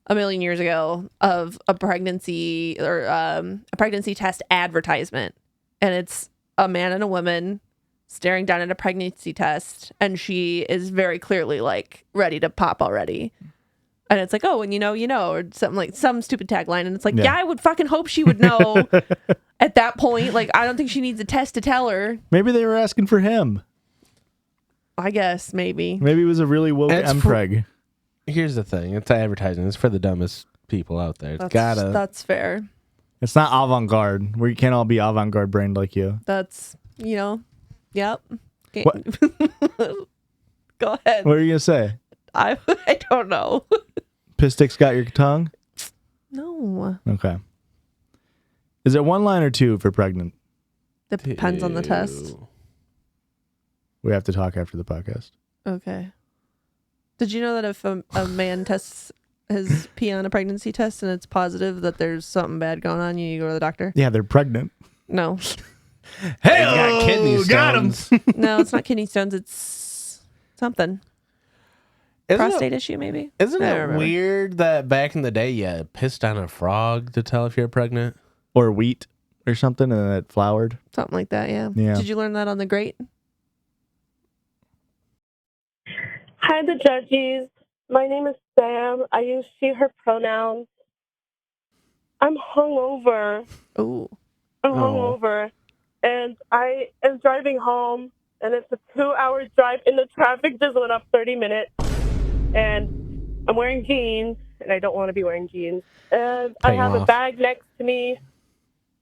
a million years ago of a pregnancy or a pregnancy test advertisement, and it's a man and a woman staring down at a pregnancy test, and she is very clearly like ready to pop already. And it's like, oh, and you know, or something like some stupid tagline. And it's like, yeah, I would fucking hope she would know at that point. Like, I don't think she needs a test to tell her. Maybe they were asking for him. I guess, maybe. Maybe it was a really woke MPreg. Here's the thing. It's advertising. It's for the dumbest people out there. That's fair. It's not avant-garde. We can't all be avant-garde brained like you. That's, yep. What? Go ahead. What are you going to say? I don't know. Pistic's got your tongue? No. Okay. Is it one line or two for pregnant? Depends on the test. We have to talk after the podcast. Okay. Did you know that if a man tests his pee on a pregnancy test and it's positive that there's something bad going on, you go to the doctor? Yeah, they're pregnant. No. Hey, got kidney stones. No, it's not kidney stones. It's something. Prostate issue, maybe? Isn't it weird that back in the day you pissed on a frog to tell if you're pregnant? Or wheat or something and it flowered? Something like that, yeah. Did you learn that on the Great? Hi, the judges. My name is Sam. I use she, her pronouns. I'm hungover. Ooh. I'm hungover. And I am driving home, and it's a 2-hour drive, and the traffic just went up 30 minutes. And I'm wearing jeans, and I don't want to be wearing jeans. And I have a bag next to me.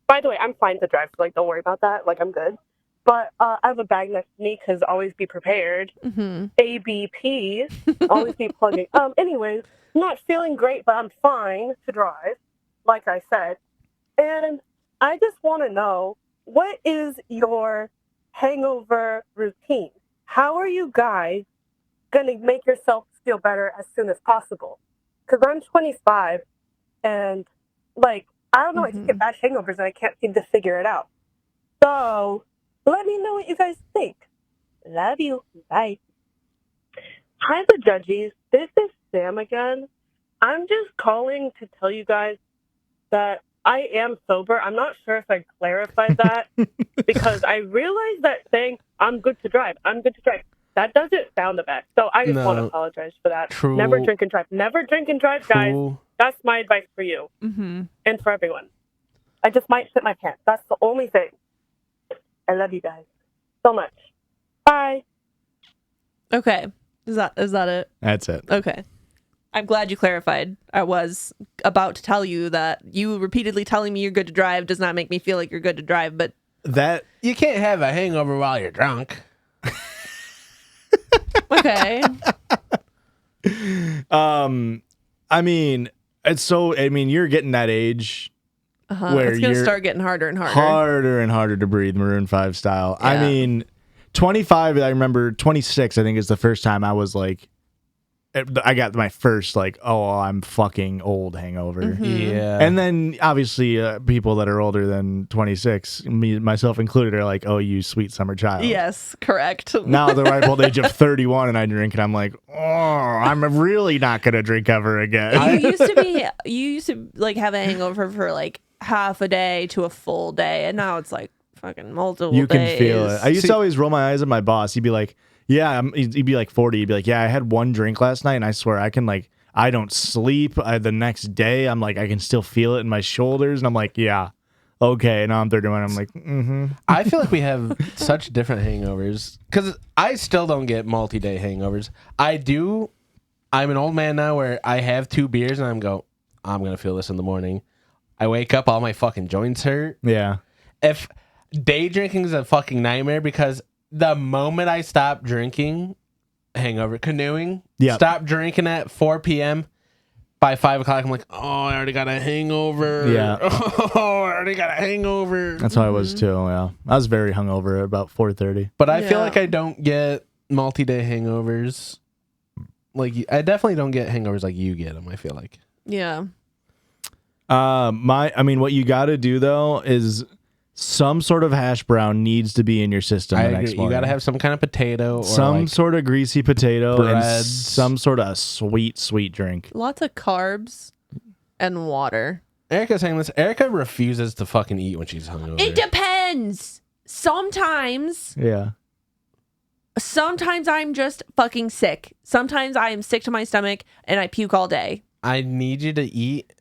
By the way, I'm fine to drive, so, like, don't worry about that. Like, I'm good. But I have a bag next to me because always be prepared. Mm-hmm. ABP, always be plugging. Anyways, not feeling great, but I'm fine to drive, like I said. And I just want to know, what is your hangover routine? How are you guys going to make yourself feel better as soon as possible? Because I'm 25, and, like, I don't know, I just get bad hangovers, and I can't seem to figure it out. So let me know what you guys think. Love you. Bye. Hi, the judges. This is Sam again. I'm just calling to tell you guys that I am sober. I'm not sure if I clarified that because I realized that saying I'm good to drive, that doesn't sound the best. So I just want to apologize for that. True. Never drink and drive. Never drink and drive, guys. True. That's my advice for you and for everyone. I just might shit my pants. That's the only thing. I love you guys so much. Bye. Okay. Is that it? That's it. Okay. I'm glad you clarified. I was about to tell you that you repeatedly telling me you're good to drive does not make me feel like you're good to drive, but that you can't have a hangover while you're drunk. Okay. I mean, you're getting that age where it's going to you're start getting harder and harder. Harder and harder to breathe, Maroon 5 style. Yeah. I mean, 25, I remember 26, I think is the first time I was like, I got my first like, oh, I'm fucking old hangover. Yeah. And then obviously people that are older than 26, me myself included, are like, oh, you sweet summer child. Yes, correct. Now the ripe old age of 31 and I drink and I'm like, oh, I'm really not going to drink ever again. You used to like have a hangover for like half a day to a full day, and now it's like fucking multiple days. You can feel it. I used to always roll my eyes at my boss. He'd be like, yeah, he'd be like 40. He'd be like, yeah, I had one drink last night, and I swear I can like, I don't sleep. The next day, I'm like, I can still feel it in my shoulders, and I'm like, yeah, okay. Now I'm 31. I'm like, I feel like we have such different hangovers because I still don't get multi-day hangovers. I do. I'm an old man now where I have 2 beers and I'm gonna feel this in the morning. I wake up, all my fucking joints hurt. Yeah. If day drinking is a fucking nightmare because the moment I stop drinking, hangover, canoeing, stop drinking at 4 p.m. By 5 o'clock, I'm like, oh, I already got a hangover. Yeah. Oh, I already got a hangover. That's how I was too. Yeah. I was very hungover at about 4:30. But I feel like I don't get multi-day hangovers. Like, I definitely don't get hangovers like you get them, I feel like. Yeah. What you got to do though is some sort of hash brown needs to be in your system. I agree. You got to have some kind of potato, or some like sort of greasy potato, breads. and some sort of sweet drink. Lots of carbs. and water. Erica's saying this. Erica refuses to fucking eat when she's hungover. It depends. Sometimes I'm just fucking sick. Sometimes I am sick to my stomach and I puke all day. I need you to eat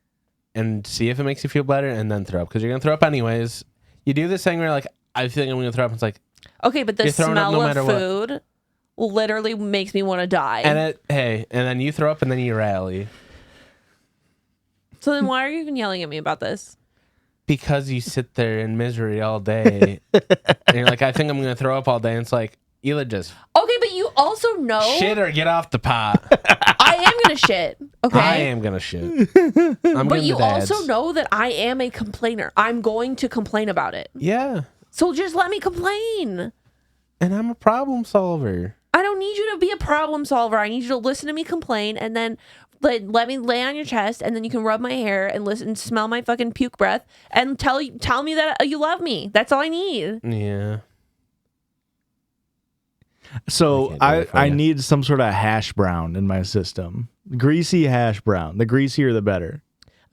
and see if it makes you feel better and then throw up, because you're going to throw up anyways. You do this thing where like, I feel like I'm going to throw up. It's like, okay, but the smell of what. food literally makes me want to die. And then you throw up and then you rally. So then why are you even yelling at me about this? Because you sit there in misery all day. And you're like, I think I'm going to throw up all day. And it's like, Ela, just okay, but you also know shit or get off the pot. I am gonna shit. Okay, I am gonna shit. But you also know that I am a complainer. I'm going to complain about it. Yeah. So just let me complain. And I'm a problem solver. I don't need you to be a problem solver. I need you to listen to me complain, and then let me lay on your chest, and then you can rub my hair and listen, smell my fucking puke breath, and tell me that you love me. That's all I need. Yeah. So I need some sort of hash brown in my system. Greasy hash brown. The greasier, the better.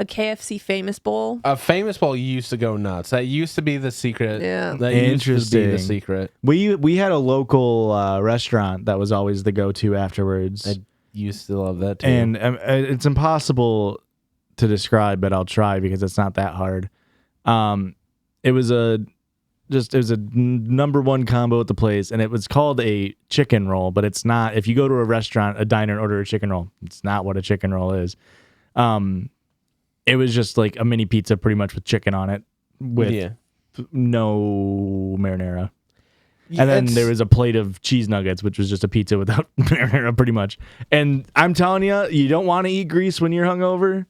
A KFC famous bowl. A famous bowl used to go nuts. That used to be the secret. Yeah. That used to be the secret. We had a local restaurant that was always the go-to afterwards. I used to love that too. And it's impossible to describe, but I'll try because it's not that hard. It was a number one combo at the place, and it was called a chicken roll, but it's not. If you go to a restaurant, a diner, and order a chicken roll, it's not what a chicken roll is. It was just like a mini pizza, pretty much with chicken on it, with no marinara. And then there was a plate of cheese nuggets, which was just a pizza without marinara, pretty much. And I'm telling you, you don't want to eat grease when you're hungover,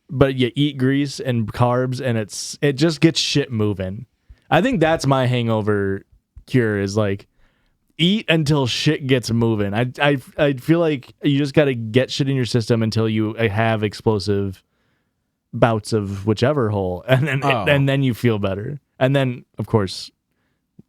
but you eat grease and carbs, and it just gets shit moving. I think that's my hangover cure, is like eat until shit gets moving. I feel like you just got to get shit in your system until you have explosive bouts of whichever hole, and then you feel better. And then, of course,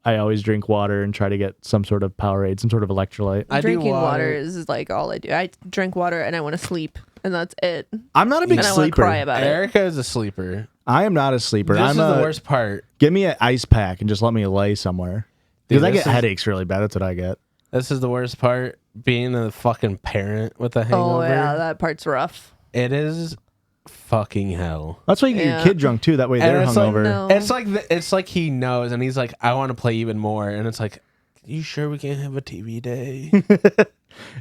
I always drink water and try to get some sort of Powerade, some sort of electrolyte. Drinking water is like all I do. I drink water and I want to sleep, and that's it. I'm not a big and sleeper. I want to cry about Erica is a sleeper. I am not a sleeper. This is the worst part. Give me an ice pack and just let me lay somewhere. Because I get headaches really bad. That's what I get. This is the worst part. Being a fucking parent with a hangover. Oh yeah, that part's rough. It is fucking hell. That's why you get your kid drunk too. That way they're hungover. It's like he knows, and he's like, I want to play even more. And it's like, you sure we can't have a TV day?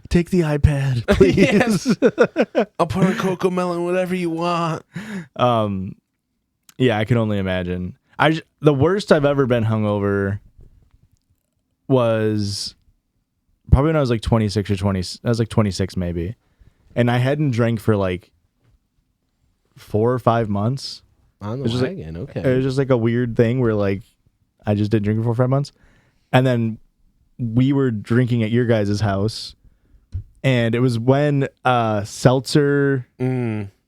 Take the iPad, please. Yes. I'll put on Cocoa Melon, whatever you want. Yeah, I can only imagine. The worst I've ever been hungover was probably when I was like 26 or 20. I was like 26 maybe, and I hadn't drank for like 4 or 5 months. On the wagon, okay. It was just like a weird thing where like I just didn't drink for 4 or 5 months, and then we were drinking at your guys' house, and it was when seltzer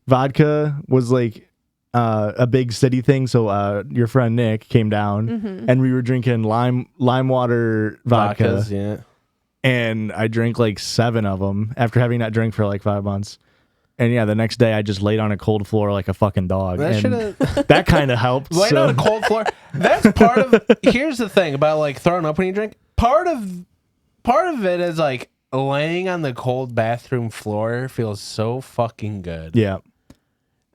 vodka was like a big city thing. So your friend Nick came down, and we were drinking lime water vodka. Vodkas, yeah. And I drank like 7 of them after having not drank for like 5 months. And yeah, the next day I just laid on a cold floor like a fucking dog. That kind of helped. Laying on a cold floor. That's part of. Here's the thing about like throwing up when you drink. Part of it is like laying on the cold bathroom floor feels so fucking good. Yeah.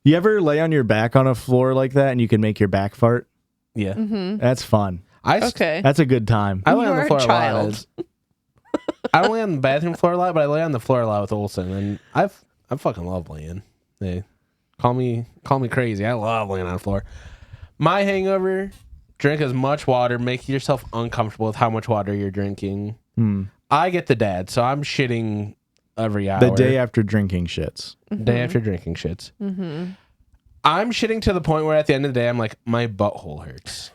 You ever lay on your back on a floor like that and you can make your back fart? Yeah. Mm-hmm. That's fun. Okay. That's a good time. I lay on the floor a lot. I don't lay on the bathroom floor a lot, but I lay on the floor a lot with Olsen, and I fucking love laying. Hey, call me crazy. I love laying on the floor. My hangover: drink as much water, make yourself uncomfortable with how much water you're drinking. I get the dad, so I'm shitting every hour. The day after drinking shits. Day after drinking shits. I'm shitting to the point where at the end of the day, I'm like, my butthole hurts.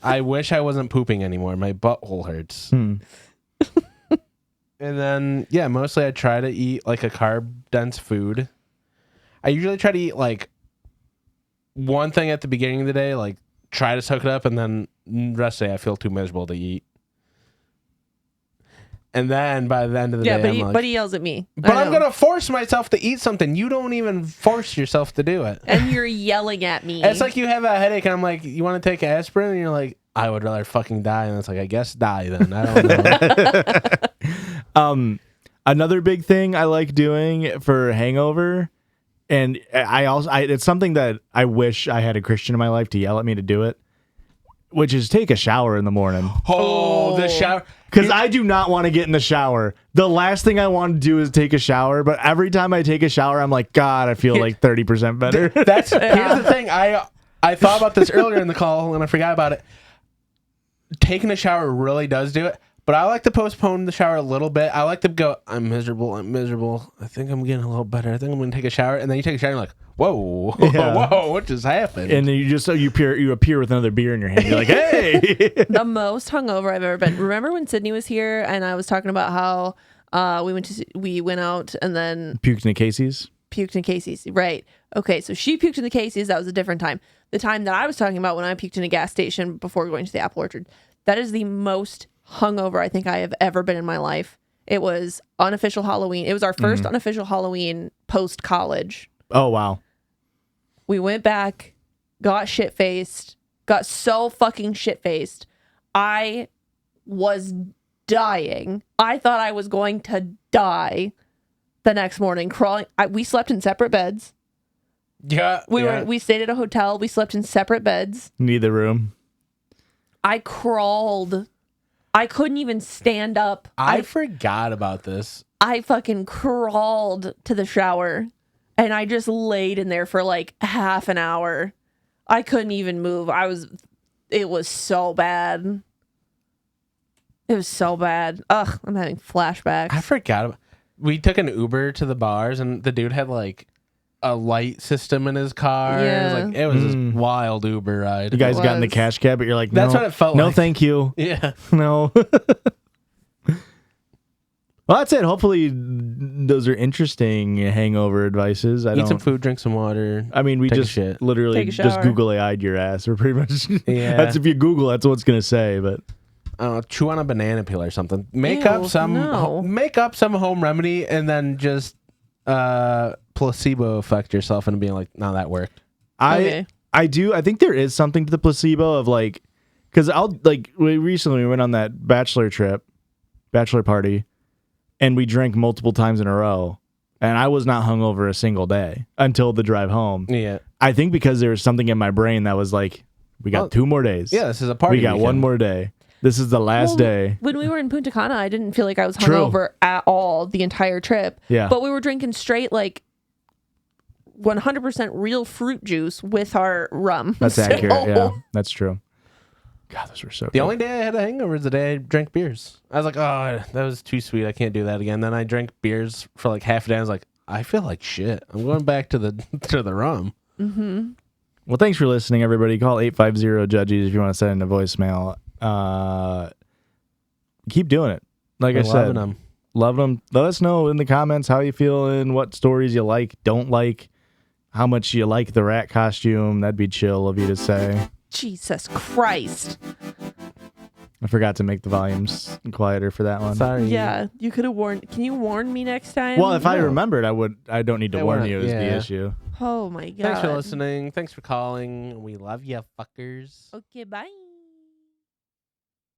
I wish I wasn't pooping anymore. My butthole hurts. And then, yeah, mostly I try to eat like a carb-dense food. I usually try to eat like one thing at the beginning of the day, like try to soak it up, and then the rest of the day I feel too miserable to eat. And then by the end of the day, but I'm like, but he yells at me. but I I'm know. going to force myself to eat something. You don't even force yourself to do it. And you're yelling at me. It's like you have a headache, and I'm like, you want to take aspirin? And you're like, I would rather fucking die. And it's like, I guess die then. I don't know. Another big thing I like doing for hangover, and it's something that I wish I had a Christian in my life to yell at me to do it, which is take a shower in the morning. Oh, the shower. Because I do not want to get in the shower. The last thing I want to do is take a shower, but every time I take a shower, I'm like, God, I feel like 30% better. Here's the thing. I thought about this earlier in the call, and I forgot about it. Taking a shower really does do it. But I like to postpone the shower a little bit. I like to go, I'm miserable. I think I'm getting a little better. I think I'm going to take a shower. And then you take a shower and you're like, whoa, whoa, what just happened? And then you appear with another beer in your hand. You're like, hey. The most hungover I've ever been. Remember when Sydney was here and I was talking about how we went out and then Puked in Casey's? Puked in Casey's. Right. Okay, so she puked in the Casey's. That was a different time. The time that I was talking about when I puked in a gas station before going to the Apple Orchard. That is the most hungover I think I have ever been in my life. It was unofficial Halloween. It was our first unofficial Halloween post college. Oh wow. We went back, got shit faced, got so fucking shit faced. I was dying. I thought I was going to die the next morning. Crawling. We slept in separate beds. Yeah. We stayed at a hotel. We slept in separate beds. Neither room. I crawled. I couldn't even stand up. I forgot about this. I fucking crawled to the shower and I just laid in there for like half an hour. I couldn't even move. It was so bad. It was so bad. Ugh, I'm having flashbacks. I forgot. We took an Uber to the bars and the dude had like a light system in his car. Yeah. It was this wild Uber ride. You guys got in the cash cab, but you're like, no, that's what it felt no, like. thank you. Yeah. No. Well, that's it. Hopefully, those are interesting hangover advices. Eat some food, drink some water. I mean, we take a just shit. literally Take a just shower. Google AI'd your ass. We're pretty much. Yeah. That's if you Google, that's what it's gonna say. But Chew on a banana peel or something. Make Ew, up some no. home remedy and then just placebo affect yourself and being like, no, that worked. Okay. I think there is something to the placebo of like, because we recently went on that bachelor party, and we drank multiple times in a row, and I was not hungover a single day until the drive home. Yeah. I think because there was something in my brain that was like, we got 2 more days. Yeah, this is a party. We got weekend. 1 more day. This is the last day. When we were in Punta Cana, I didn't feel like I was True. hungover at all the entire trip. Yeah. But we were drinking straight like 100% real fruit juice with our rum. That's So- accurate. Yeah, that's true. God, those were so The good. only day I had a hangover is the day I drank beers. I was like, oh, that was too sweet. I can't do that again. Then I drank beers for like half a day. I was like, I feel like shit. I'm going back to the rum. Mm-hmm. Well, thanks for listening, everybody. Call 850-JUDGES if you want to send in a voicemail. Keep doing it. Like I said, love them. Let us know in the comments how you feel and what stories you like, don't like, how much you like the rat costume. That'd be chill of you to say. Jesus Christ. I forgot to make the volumes quieter for that one. Sorry. Yeah, you could have warned. Can you warn me next time? Well, if I No. remembered, I would. I don't need to It warn wouldn't- you is the yeah. issue. Oh my God. Thanks for listening. Thanks for calling. We love you, fuckers. Okay, bye.